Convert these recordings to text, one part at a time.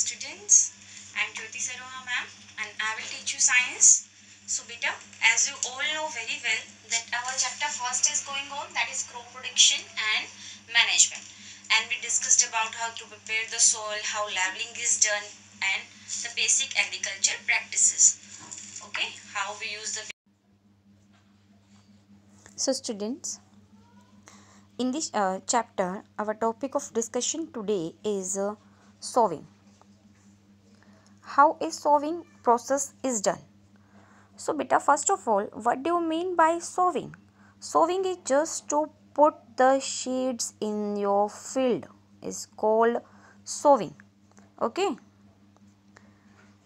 students. I am Jyoti Saroha ma'am and I will teach you science. So beta, as you all know very well that our chapter first is going on, that is crop production and management. And we discussed about how to prepare the soil, how leveling is done and the basic agriculture practices. Okay, how we use the... So students, in this chapter, our topic of discussion today is sowing. How a sowing process is done. So beta, first of all, what do you mean by sowing? Sowing is just to put the seeds in your field. Is called sowing. Okay.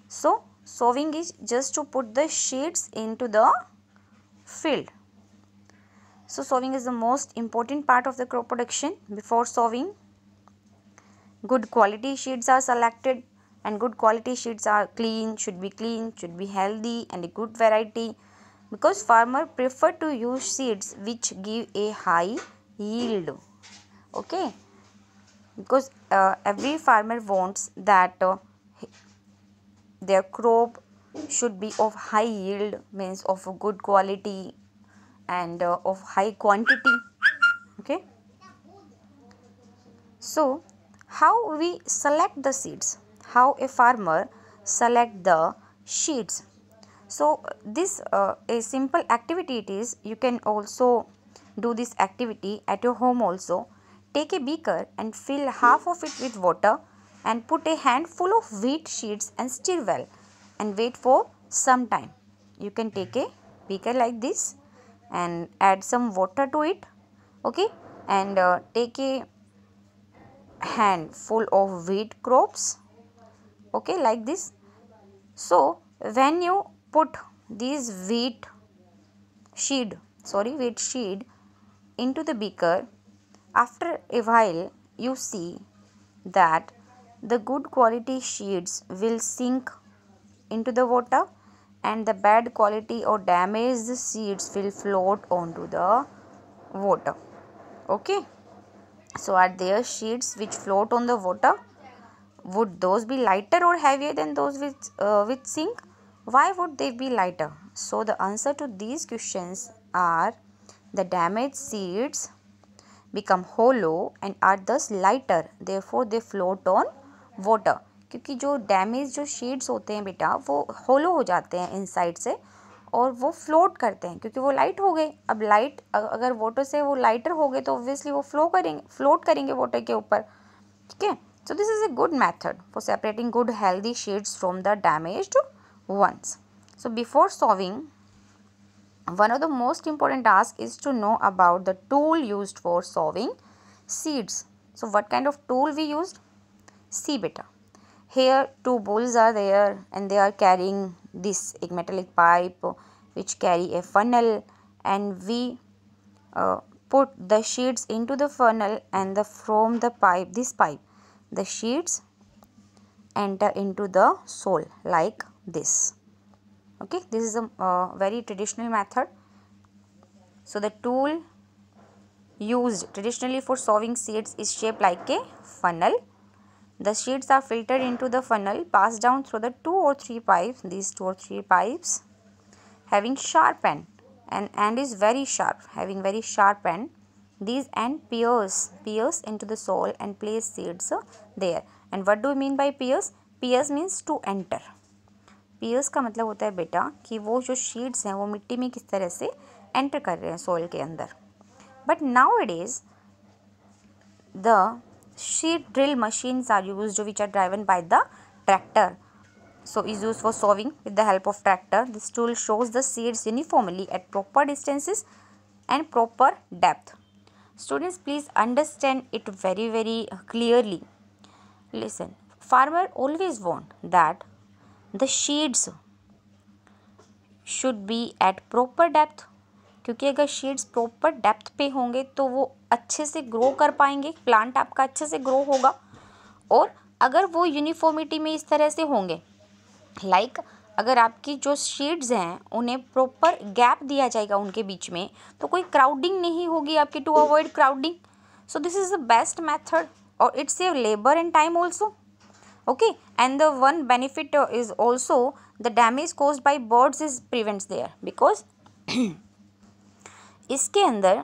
So sowing is just to put the seeds into the field. So sowing is the most important part of the crop production. Before sowing, good quality seeds are selected, and good quality seeds are clean, should be healthy and a good variety, because farmer prefer to use seeds which give a high yield. Okay, because every farmer wants that their crop should be of high yield, means of good quality and of high quantity. Okay, so how we select the seeds, how a farmer select the seeds. So this a simple activity it is. You can also do this activity at your home also. Take a beaker and fill half of it with water and put a handful of wheat seeds and stir well and wait for some time. You can take a beaker like this and add some water to it. Okay, and take a handful of wheat crops. Okay, like this. So when you put these wheat seed into the beaker, after a while you see that the good quality seeds will sink into the water and the bad quality or damaged seeds will float onto the water. Okay, so are there seeds which float on the water? Would those be lighter or heavier than those which sink? Why would they be lighter? So the answer to these questions are the damaged seeds become hollow and are thus lighter, therefore they float on water. क्योंकि जो damage जो शीड्स होते हैं बेटा वो होलो हो जाते हैं इनसाइड से और वो फ्लोट करते हैं क्योंकि वो लाइट हो गए. अब लाइट अगर वाटर से वो लाइटर हो गए तो ऑब्वियसली वो फ्लोट करेंगे वाटर के ऊपर. ठीक है. So this is a good method for separating good healthy seeds from the damaged ones. So before sowing, one of the most important tasks is to know about the tool used for sowing seeds. So what kind of tool we used? See beta. Here two bulls are there and they are carrying this metallic pipe which carry a funnel, and we put the seeds into the funnel, and from the pipe, the seeds enter into the soil like this. Okay, this is a very traditional method. So the tool used traditionally for sowing seeds is shaped like a funnel. The seeds are filtered into the funnel, passed down through the 2 or 3 pipes. These 2 or 3 pipes having sharp end, and end is very sharp, having very sharp end. These end pierce into the soil and place seeds there. And what do we mean by pierce? Pierce means to enter. pierce का मतलब होता है बेटा कि वो जो seeds हैं वो मिट्टी में किस तरह से enter कर रहे हैं soil के अंदर. But nowadays the seed drill machines are used which are driven by the tractor. So is used for sowing with the help of tractor. This tool shows the seeds uniformly at proper distances and proper depth. Students, please understand it very clearly. Listen, farmer always want that the seeds should be at proper depth, क्योंकि अगर seeds proper depth पे होंगे तो वो अच्छे से grow कर पाएंगे, प्लांट आपका अच्छे से ग्रो होगा. और अगर वो यूनिफॉर्मिटी में इस तरह से होंगे, लाइक अगर आपकी जो सीड्स हैं उन्हें प्रॉपर गैप दिया जाएगा उनके बीच में, तो कोई क्राउडिंग नहीं होगी आपकी, to avoid crowding. So this is the best method और it's save labour and time also. Okay, and the one benefit is also the damage caused by birds is prevents there, because इसके अंदर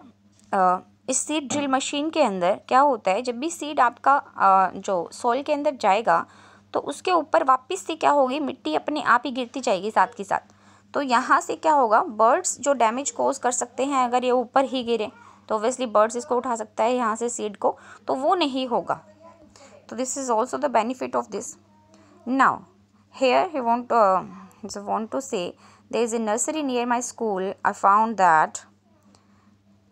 इस seed drill machine के अंदर क्या होता है, जब भी सीड आपका जो सॉइल के अंदर जाएगा तो उसके ऊपर वापस से क्या होगी, मिट्टी अपने आप ही गिरती जाएगी साथ के साथ। तो यहाँ से क्या होगा, बर्ड्स जो डैमेज कोज कर सकते हैं, अगर ये ऊपर ही गिरे तो ऑब्वियसली बर्ड्स इसको उठा सकता है यहाँ से सीड को, तो वो नहीं होगा। तो this is also the benefit of this. Now here he want to say there is a nursery near my school. I found that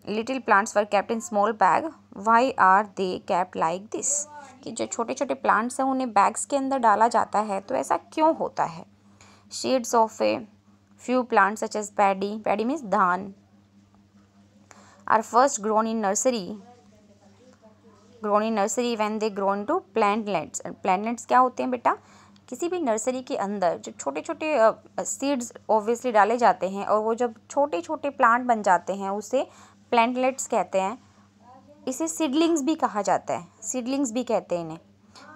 little plants were kept in small bag. Why are they kept like this? कि जो छोटे छोटे plants हैं उन्हें bags के अंदर डाला जाता है, तो ऐसा क्यों होता है? Shades of a few plants such as paddy means धान, are first grown in nursery when they grow into plantlets. Plantlets क्या होते हैं बेटा? किसी भी नर्सरी के अंदर जो छोटे छोटे सीड्स ऑब्वियसली डाले जाते हैं और वो जब छोटे छोटे प्लांट बन जाते हैं उसे प्लांटलेट्स कहते हैं। इसे सीडलिंग्स भी कहा जाता है, सीडलिंग्स भी कहते हैं इन्हें।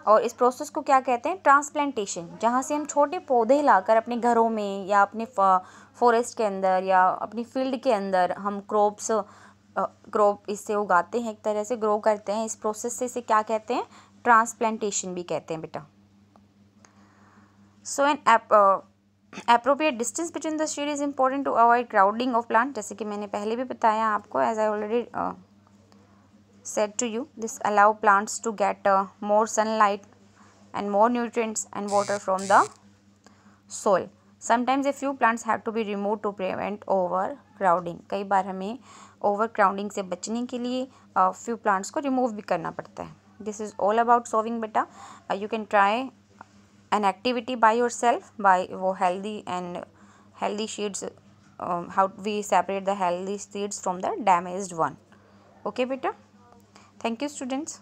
और इस प्रोसेस को क्या कहते हैं? ट्रांसप्लांटेशन, जहाँ से हम छोटे पौधे लाकर अपने घरों में या अपने फॉरेस्ट के अंदर या अपनी फील्ड के अंदर हम क्रॉप इससे उगाते हैं, एक तरह से ग्रो करते हैं। इस प्रोसेस से इसे क्या कहते हैं? ट्रांसप्लांटेशन भी कहते हैं बेटा। सो N appropriate distance between the shade is important to avoid crowding of plant, जैसे कि मैंने पहले भी बताया आपको, as I already said to you. This allow plants to get more sunlight and more nutrients and water from the soil. Sometimes a few plants have to be removed to prevent overcrowding. कई बार हमें overcrowding से बचने के लिए few plants को remove भी करना पड़ता है। This is all about sowing बेटा। You can try an activity by yourself by वो healthy seeds, how we separate the healthy seeds from the damaged one. Okay बेटा, thank you students.